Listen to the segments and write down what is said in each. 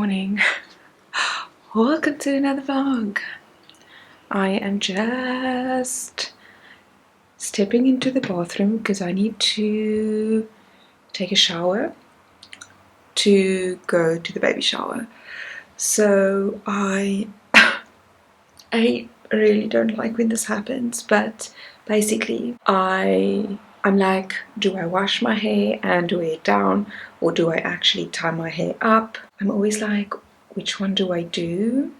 morning. Welcome to another vlog. I am just stepping into the bathroom because I need to take a shower to go to the baby shower. So I really don't like when this happens, but basically I'm like, do I wash my hair and weigh it down, or do I actually tie my hair up? I'm always like, which one do I do?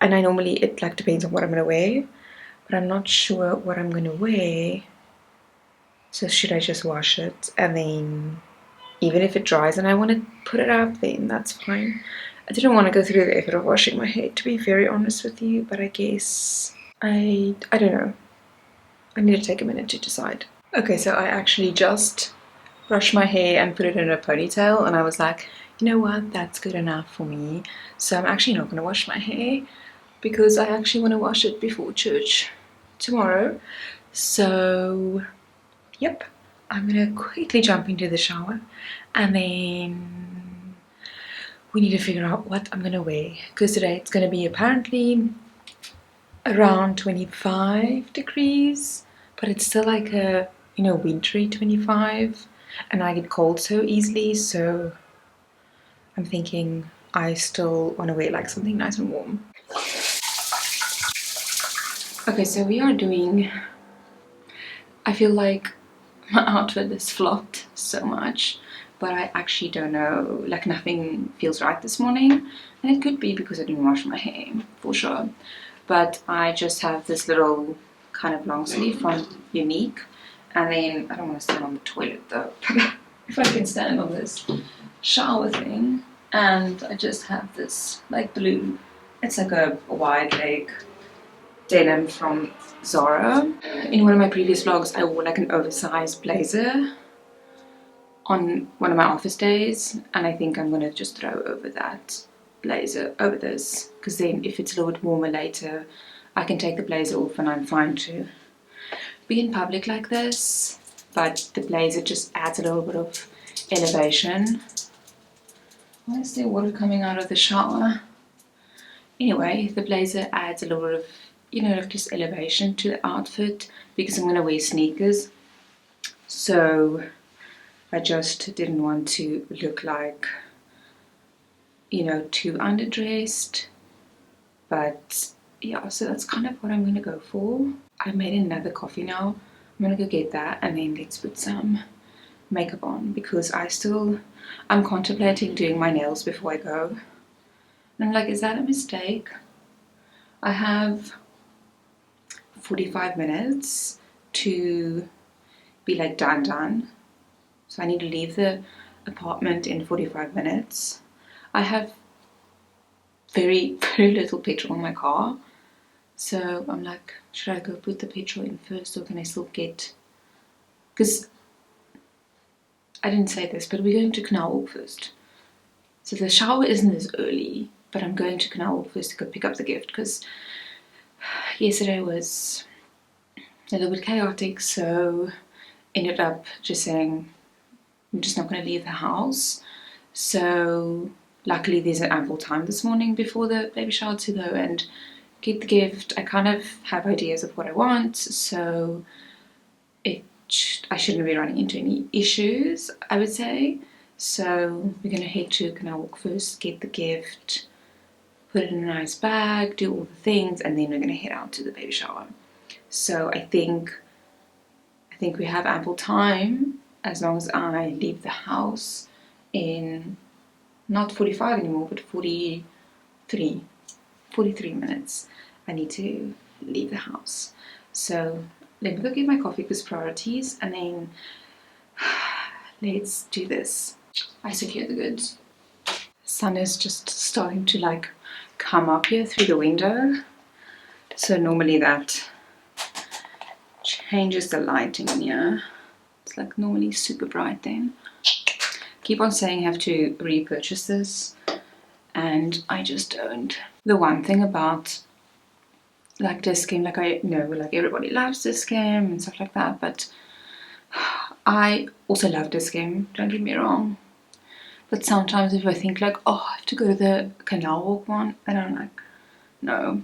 And I normally, it like depends on what I'm gonna wear, but I'm not sure what I'm gonna wear. So should I just wash it, and then even if it dries and I want to put it up, then that's fine. I didn't want to go through the effort of washing my hair, to be very honest with you, but I guess I don't know. I need to take a minute to decide. Okay, so I actually just brushed my hair and put it in a ponytail, and I was like, you know what, that's good enough for me. So I'm actually not gonna wash my hair because I actually want to wash it before church tomorrow. So yep, I'm gonna quickly jump into the shower, and then we need to figure out what I'm gonna wear, because today it's gonna be apparently around 25 degrees, but it's still like a, you know, wintry 25, and I get cold so easily, so I'm thinking I still want to wear like something nice and warm. Okay, so we are doing, I feel like my outfit is flopped so much, but I actually don't know, like nothing feels right this morning, and it could be because I didn't wash my hair, for sure. But I just have this little kind of long sleeve from Unique, and then I don't want to stand on the toilet though. If I can stand on this shower thing, and I just have this like blue, it's like a wide leg denim from Zara. In one of my previous vlogs I wore like an oversized blazer on one of my office days, and I think I'm going to just throw over that blazer over this, because then if it's a little bit warmer later I can take the blazer off and I'm fine to be in public like this. But the blazer just adds a little bit of elevation. Why is there water coming out of the shower? Anyway, the blazer adds a little bit of, you know, just elevation to the outfit, because I'm going to wear sneakers. So I just didn't want to look like, you know, too underdressed. But yeah, so that's kind of what I'm going to go for. I made another coffee now. I'm going to go get that, and then let's put some makeup on, because I'm contemplating doing my nails before I go. And I'm like, is that a mistake? I have 45 minutes to be like done. So I need to leave the apartment in 45 minutes. I have very little petrol in my car. So I'm like, should I go put the petrol in first, or can I still get... Because I didn't say this, but we're going to Canal Walk first. So the shower isn't as early, but I'm going to Canal Walk first to go pick up the gift, because yesterday was a little bit chaotic, so ended up just saying I'm just not going to leave the house. So luckily there's an ample time this morning before the baby shower to go and get the gift. I kind of have ideas of what I want, so I shouldn't be running into any issues, I would say. So we're going to head to Canal Walk first, get the gift, put it in a nice bag, do all the things, and then we're going to head out to the baby shower. So I think we have ample time, as long as I leave the house in not 45 anymore, but 43 minutes. I need to leave the house. So let me go get my coffee, because priorities, and then let's do this. I secure the goods. The sun is just starting to like come up here through the window, so normally that changes the lighting in here. It's like normally super bright then. Keep on saying I have to repurchase this, and I just don't. The one thing about like Dis-Chem, like I know like everybody loves Dis-Chem and stuff like that, but I also love Dis-Chem, don't get me wrong, But sometimes if I think like, oh, I have to go to the Canal Walk one, and I'm like, no,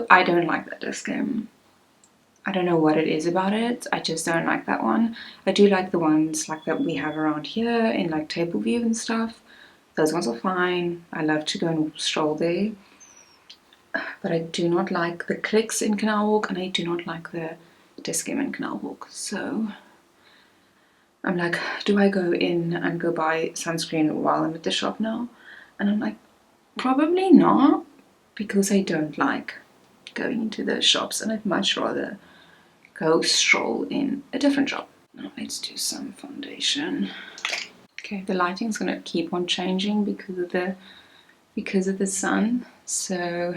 I don't like that Dis-Chem. I don't know what it is about it. I just don't like that one. I do like the ones like that we have around here in like Table View and stuff. Those ones are fine. I love to go and stroll there. But I do not like the Clicks in Canal Walk, and I do not like the Dis-Chem in Canal Walk. So I'm like, do I go in and go buy sunscreen while I'm at the shop now? And I'm like, probably not, because I don't like going into the shops, and I'd much rather go stroll in a different shop. Now let's do some foundation. Okay, the lighting's gonna keep on changing because of the sun, so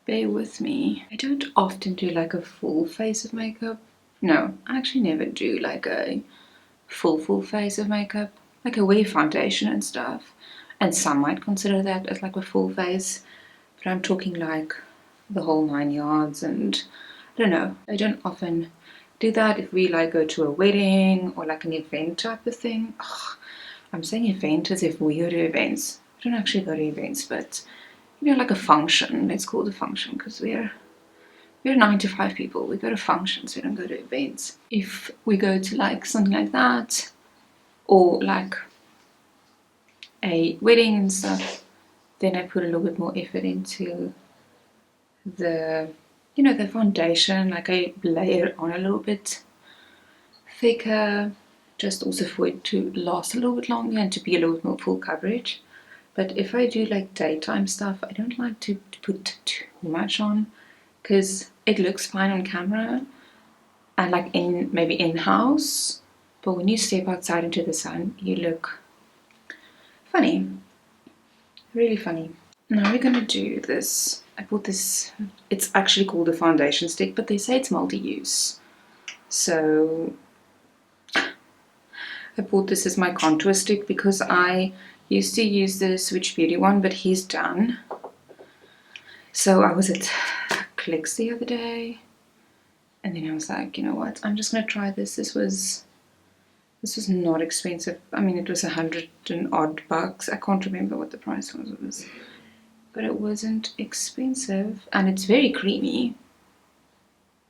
bear with me. I don't often do like a full face of makeup. No, I actually never do like a full face of makeup. Like I wear foundation and stuff, and some might consider that as like a full face, but I'm talking like the whole 9 yards. And I don't know, I don't often do that. If we like go to a wedding or like an event type of thing. Ugh, I'm saying event as if we go to events. I don't actually go to events, but you know, like a function. Let's call it a function, because we're 9 to 5 people. We go to functions, we don't go to events. If we go to like something like that, or like a wedding and stuff, then I put a little bit more effort into the, you know, the foundation. Like I layer it on a little bit thicker, just also for it to last a little bit longer and to be a little bit more full coverage. But if I do like daytime stuff, I don't like to put too much on, because it looks fine on camera and like maybe in-house, but when you step outside into the sun, you look funny, really funny. Now we're gonna do this. I bought this, it's actually called a foundation stick, but they say it's multi-use. So I bought this as my contour stick because I used to use the Switch Beauty one, but he's done. So I was at Clicks the other day, and then I was like, you know what, I'm just gonna try this. This was not expensive. I mean, it was 100 and odd bucks. I can't remember what the price was, but it wasn't expensive, and it's very creamy,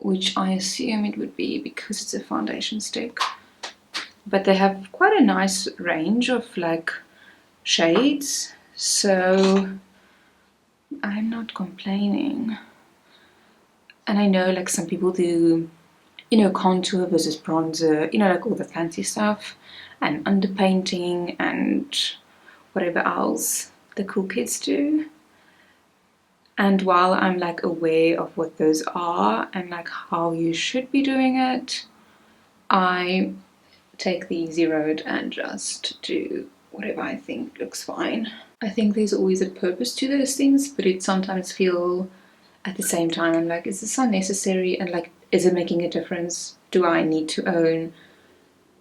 which I assume it would be because it's a foundation stick. But they have quite a nice range of like shades, so I'm not complaining. And I know like some people do, you know, contour versus bronzer, you know, like all the fancy stuff, and underpainting and whatever else the cool kids do. And while I'm like aware of what those are and like how you should be doing it, I take the easy road and just do whatever I think looks fine. I think there's always a purpose to those things, but it sometimes feel at the same time, I'm like, is this unnecessary? And like, is it making a difference? Do I need to own,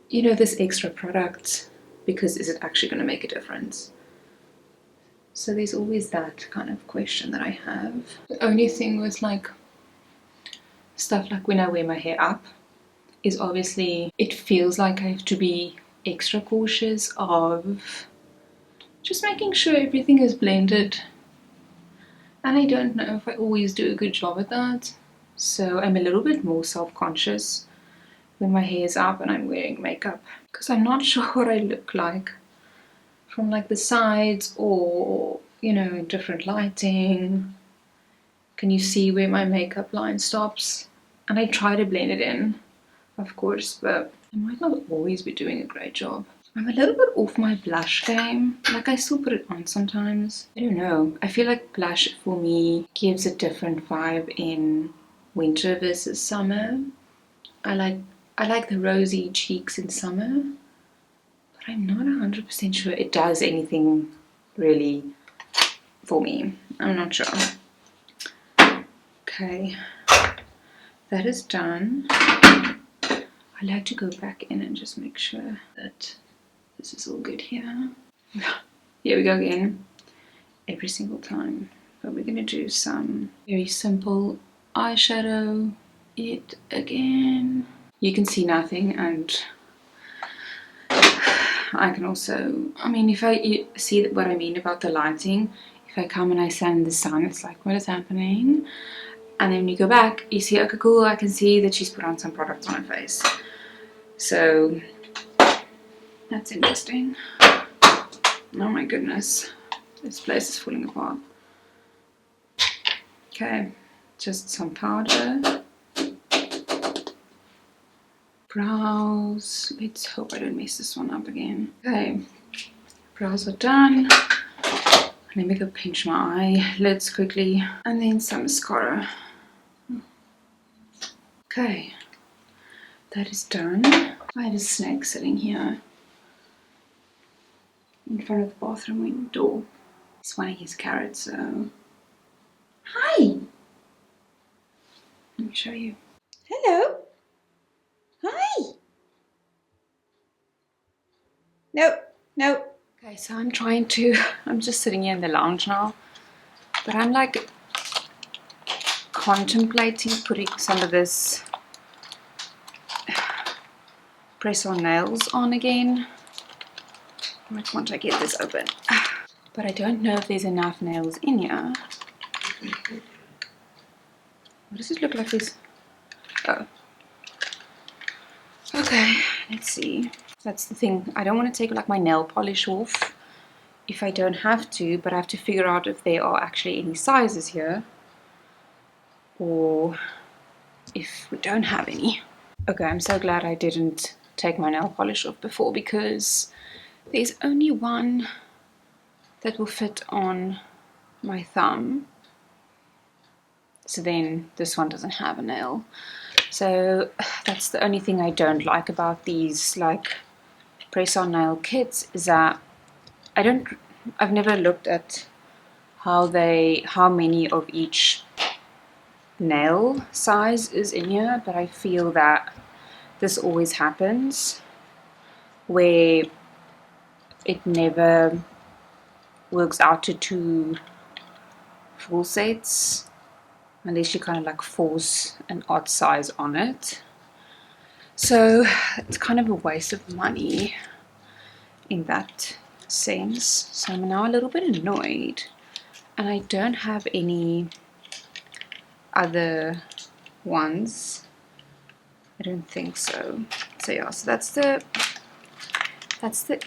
you know, this extra product? Because is it actually going to make a difference? So there's always that kind of question that I have. The only thing with like stuff like when I wear my hair up is obviously it feels like I have to be extra cautious of just making sure everything is blended, and I don't know if I always do a good job at that. So I'm a little bit more self-conscious when my hair is up and I'm wearing makeup, because I'm not sure what I look like from like the sides, or you know, in different lighting. Can you see where my makeup line stops? And I try to blend it in, of course, but I might not always be doing a great job. I'm a little bit off my blush game. Like I still put it on sometimes. I don't know. I feel like blush for me gives a different vibe in winter versus summer. I like the rosy cheeks in summer, but I'm not 100% sure it does anything really for me. I'm not sure. Okay, that is done. I like to go back in and just make sure that this is all good here. Here we go again, every single time. But we're gonna do some very simple eyeshadow yet again. You can see nothing, and I can also, I mean, if you see what I mean about the lighting, if I come and I stand in the sun, it's like, what is happening? And then when you go back, you see, okay, cool, I can see that she's put on some products on her face. So that's interesting. Oh my goodness, this place is falling apart. Okay, just some powder. Brows. Let's hope I don't mess this one up again. Okay, brows are done. Let me go pinch my eyelids quickly. And then some mascara. Okay, that is done. I had a snake sitting here in front of the bathroom window. He's wanting his carrot, so... Hi! Let me show you. Hello! Hi! No, no. Okay, so I'm just sitting here in the lounge now, but I'm like contemplating putting some of this press-on nails on again. Like once I get this open. But I don't know if there's enough nails in here. What does it look like this? Oh. Okay, let's see. That's the thing. I don't want to take like my nail polish off if I don't have to, but I have to figure out if there are actually any sizes here or if we don't have any. Okay, I'm so glad I didn't take my nail polish off before because there's only one that will fit on my thumb. So then this one doesn't have a nail. So that's the only thing I don't like about these like press-on nail kits is that I've never looked at how many of each nail size is in here, but I feel that this always happens where it never works out to 2 full sets unless you kind of like force an odd size on it. So it's kind of a waste of money in that sense. So I'm now a little bit annoyed, and I don't have any other ones. I don't think so. So yeah, so that's the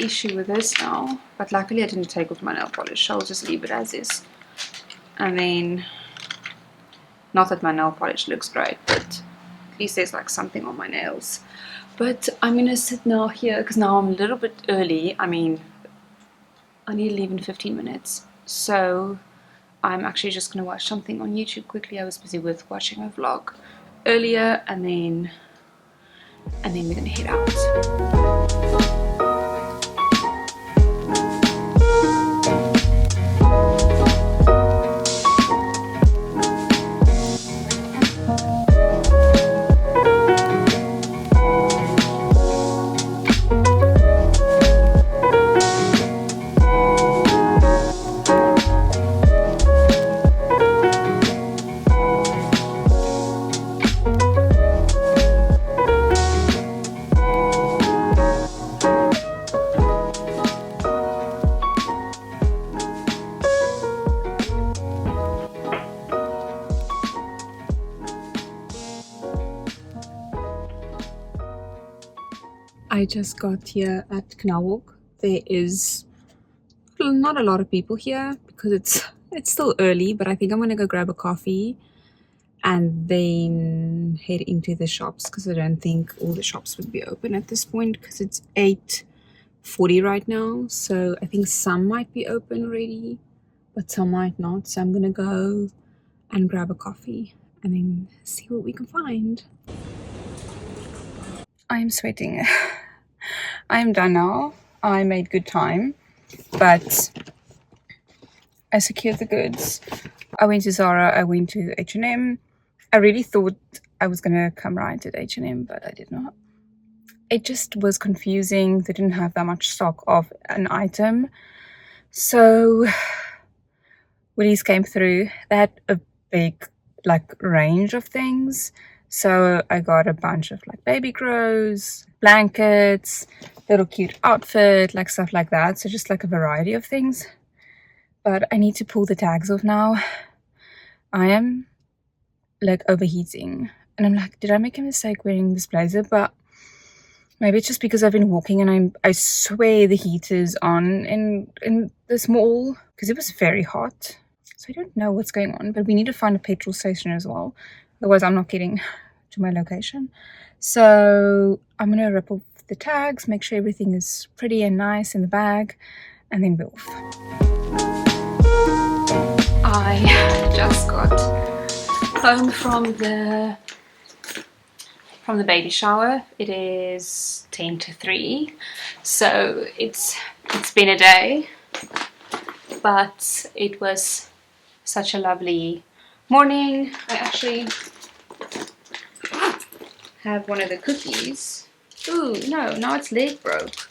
issue with this now. But luckily I didn't take off my nail polish. I'll just leave it as is. And then, not that my nail polish looks great, but at least there's like something on my nails. But I'm gonna sit now here because now I'm a little bit early. I mean, I need to leave in 15 minutes. So I'm actually just gonna watch something on YouTube quickly. I was busy with watching a vlog earlier, and then we're gonna head out. I just got here at Canal Walk. There is not a lot of people here because it's still early, but I think I'm gonna go grab a coffee and then head into the shops because I don't think all the shops would be open at this point because it's 8:40 right now. So I think some might be open already, but some might not. So I'm gonna go and grab a coffee and then see what we can find. I'm sweating. I'm done now. I made good time, but I secured the goods. I went to Zara, I went to H&M. I really thought I was gonna come right at H&M, but I did not. It just was confusing. They didn't have that much stock of an item. So Woolies came through. They had a big like range of things. So I got a bunch of like baby grows, blankets, little cute outfit, like stuff like that. So just like a variety of things. But I need to pull the tags off now. I am like overheating, and I'm like, did I make a mistake wearing this blazer? But maybe it's just because I've been walking and I swear the heat is on in this mall because it was very hot. So I don't know what's going on, but we need to find a petrol station as well. Otherwise I'm not getting to my location. So I'm gonna rip off the tags, make sure everything is pretty and nice in the bag, and then be off. I just got home from the baby shower. It is 10 to 3, so it's been a day, but it was such a lovely morning. I actually have one of the cookies. Ooh, no, now its leg broke.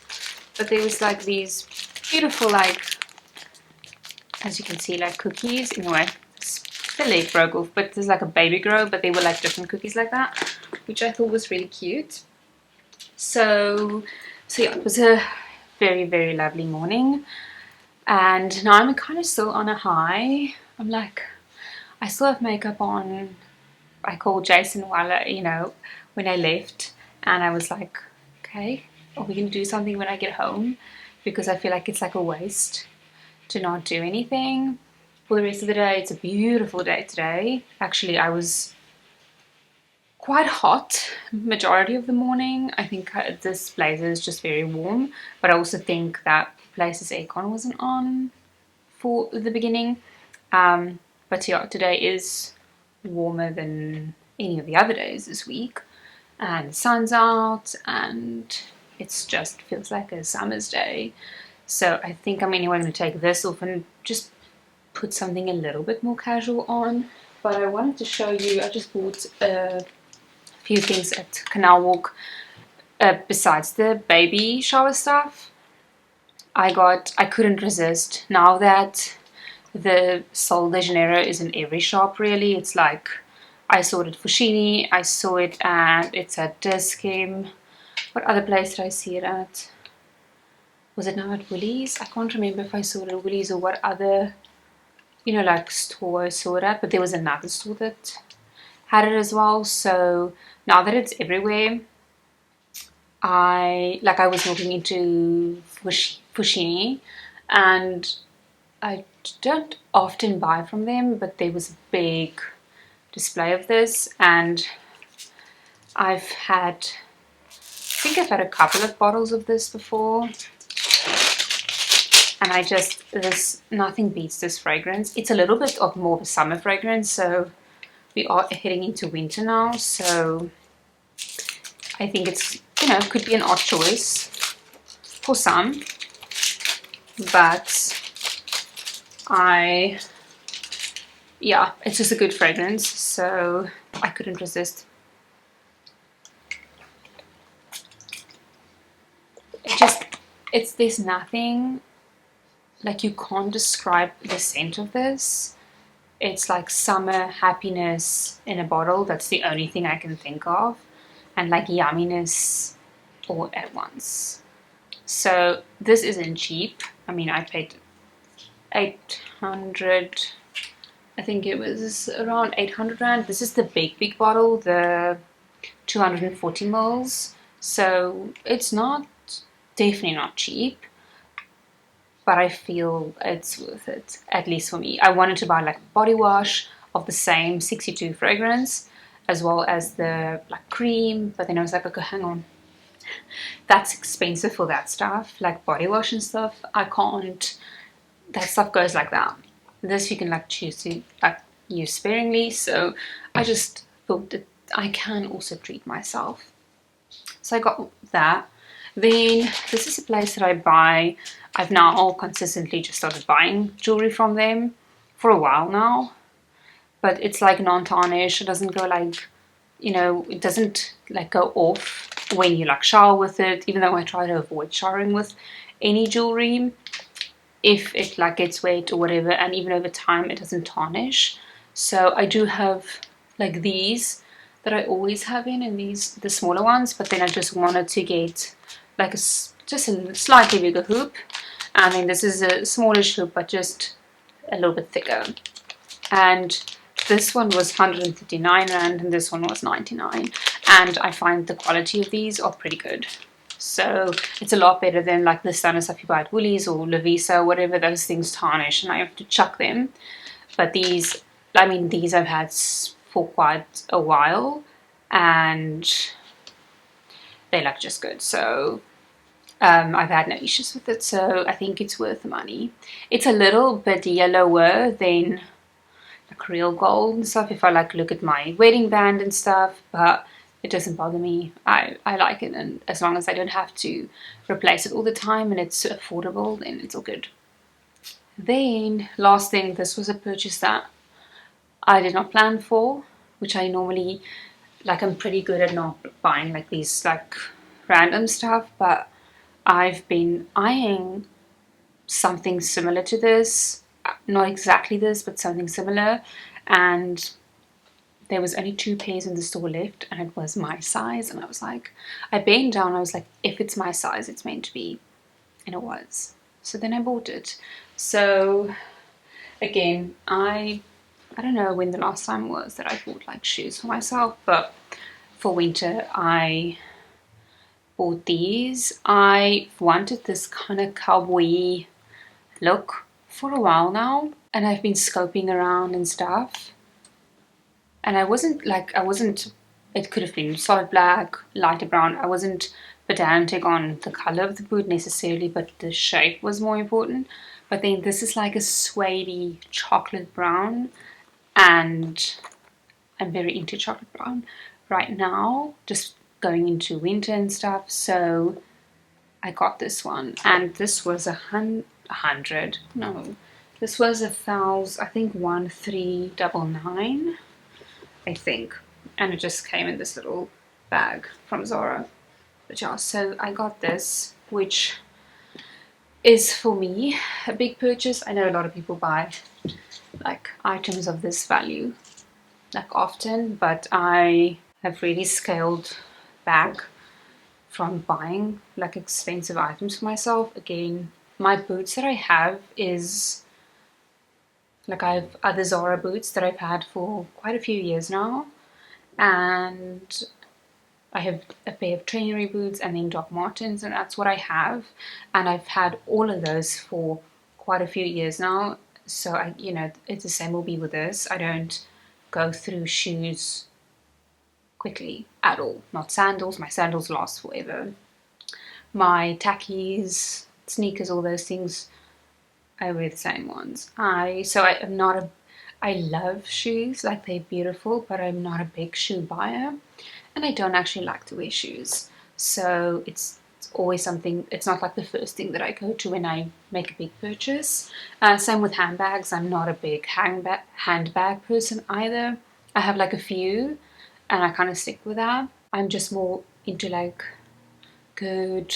But there was like these beautiful, like, as you can see, like cookies. Anyway, the leg broke off, but there's like a baby grow, but they were like different cookies like that, which I thought was really cute. So yeah, it was a very, very lovely morning. And now I'm kind of still on a high. I'm like, I still have makeup on. I called Jason while you know, when I left, and I was like, okay, are we gonna do something when I get home? Because I feel like it's like a waste to not do anything for the rest of the day. It's a beautiful day today. Actually, I was quite hot majority of the morning. I think this blazer is just very warm, but I also think that Place's aircon wasn't on for the beginning. But yeah, today is warmer than any of the other days this week, and the sun's out, and it's just feels like a summer's day. So I think I'm anyway going to take this off and just put something a little bit more casual on. But I wanted to show you, I just bought a few things at Canal Walk besides the baby shower stuff. I couldn't resist. Now that the Sol de Janeiro is in every shop really, it's like, I saw it at Fushini, I saw it at, it's at Dis-Chem. What other place did I see it at? Was it now at Woolies? I can't remember if I saw it at Woolies or what other, you know, like store I saw it at, but there was another store that had it as well. So now that it's everywhere, I was looking into Fushini, and I don't often buy from them, but there was a big display of this, and I think I've had a couple of bottles of this before, and nothing beats this fragrance. It's a little bit of more of a summer fragrance, so we are heading into winter now, so I think it's, you know, could be an odd choice for some, but yeah, it's just a good fragrance, so I couldn't resist. There's nothing, like, you can't describe the scent of this. It's like summer happiness in a bottle. That's the only thing I can think of, and like yumminess all at once. So this isn't cheap. I mean, I paid 800, I think it was around 800 rand. This is the big bottle, the 240 mils. So it's definitely not cheap, but I feel it's worth it, at least for me. I wanted to buy like a body wash of the same 62 fragrance, as well as the like cream, but then I was like, okay, hang on, that's expensive for that stuff, like body wash and stuff. I can't, that stuff goes like that. This you can like choose to like use sparingly, so I just thought that I can also treat myself. So I got that. Then this is a place that I buy. I've now all consistently just started buying jewelry from them for a while now, but it's like non-tarnish. It doesn't go like, you know, it doesn't like go off when you like shower with it, even though I try to avoid showering with any jewelry if it like gets wet or whatever, and even over time it doesn't tarnish. So I do have like these that I always have in, and these the smaller ones, but then I just wanted to get like just just a slightly bigger hoop, and then this is a smallish hoop but just a little bit thicker. And this one was 139 rand and this one was 99, and I find the quality of these are pretty good. So it's a lot better than like the standard stuff you buy at Woolies or Lovisa or whatever. Those things tarnish and I have to chuck them. But these, I mean, these I've had for quite a while and they look just good. So I've had no issues with it, so I think it's worth the money. It's a little bit yellower than like real gold and stuff if I like look at my wedding band and stuff, but it doesn't bother me. I like it, and as long as I don't have to replace it all the time and it's affordable, then it's all good. Then last thing, this was a purchase that I did not plan for, which I normally, like, I'm pretty good at not buying like these like random stuff, but I've been eyeing something similar to this, not exactly this, but something similar, and there was only 2 pairs in the store left and it was my size, and I was like, I bent down, I was like, if it's my size it's meant to be, and it was. So then I bought it. So again, I don't know when the last time was that I bought like shoes for myself, but for winter I bought these. I wanted this kind of cowboy look for a while now, and I've been scoping around and stuff, and I wasn't, it could have been solid black, lighter brown. I wasn't pedantic on the color of the boot necessarily, but the shape was more important. But then this is like a suede chocolate brown, and I'm very into chocolate brown right now, just going into winter and stuff. So I got this one, and this was this was 1,000, I think 1,399, I think, and it just came in this little bag from Zara. But yeah, so I got this, which is for me a big purchase. I know a lot of people buy like items of this value like often, but I have really scaled back from buying like expensive items for myself. Again, my boots that I have is like, I have other Zara boots that I've had for quite a few years now, and I have a pair of trainery boots and then Doc Martens, and that's what I have, and I've had all of those for quite a few years now. So I, you know, it's the same will be with this. I don't go through shoes quickly at all. Not sandals. My sandals last forever. My tackies, sneakers, all those things, I wear the same ones. I love shoes, like they're beautiful, but I'm not a big shoe buyer, and I don't actually like to wear shoes. So it's always something, it's not like the first thing that I go to when I make a big purchase. Same with handbags. I'm not a big handbag person either. I have like a few and I kind of stick with that. I'm just more into like good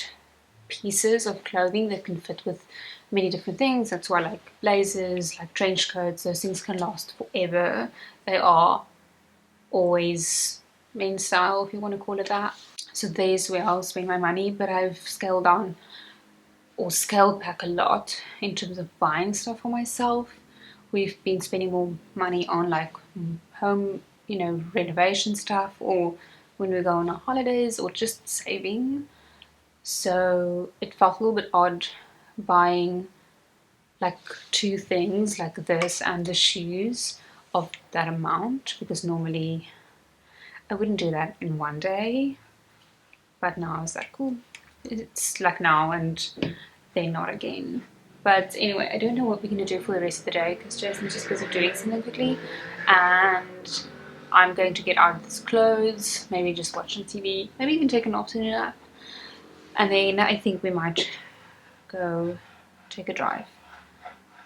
pieces of clothing that can fit with many different things. That's why I like blazers, like trench coats. Those things can last forever. They are always men's style, if you want to call it that. So there's where I'll spend my money, but I've scaled down or scaled back a lot in terms of buying stuff for myself. We've been spending more money on like home, you know, renovation stuff, or when we go on our holidays, or just saving. So it felt a little bit odd buying like 2 things like this and the shoes of that amount, because normally I wouldn't do that in one day. But now I was like, cool, it's like now and then not again. But anyway, I don't know what we're going to do for the rest of the day because Jason's just busy doing something quickly, and I'm going to get out of this clothes, maybe just watch some TV, maybe even take an afternoon nap, and then I think we might go take a drive.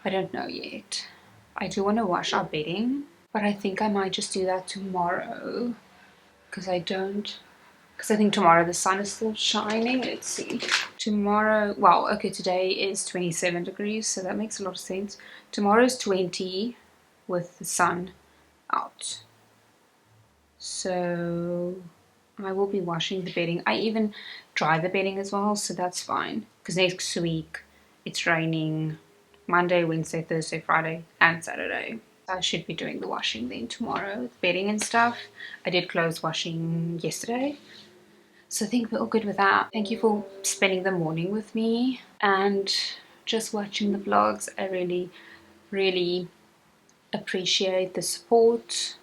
I don't know yet. I do want to wash our bedding, but I think I might just do that tomorrow because I think tomorrow the sun is still shining. Let's see. Tomorrow, well, okay, today is 27 degrees, so that makes a lot of sense. Tomorrow is 20 with the sun out. So I will be washing the bedding. I even dry the bedding as well, so that's fine. Because next week it's raining Monday, Wednesday, Thursday, Friday, and Saturday. I should be doing the washing then tomorrow, the bedding and stuff. I did clothes washing yesterday, so I think we're all good with that. Thank you for spending the morning with me and just watching the vlogs. I really appreciate the support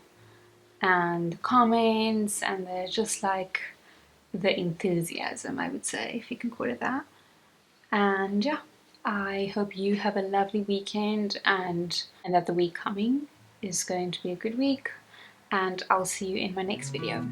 and the comments and just like the enthusiasm, I would say, if you can call it that. And yeah, I hope you have a lovely weekend and that the week coming is going to be a good week, and I'll see you in my next video.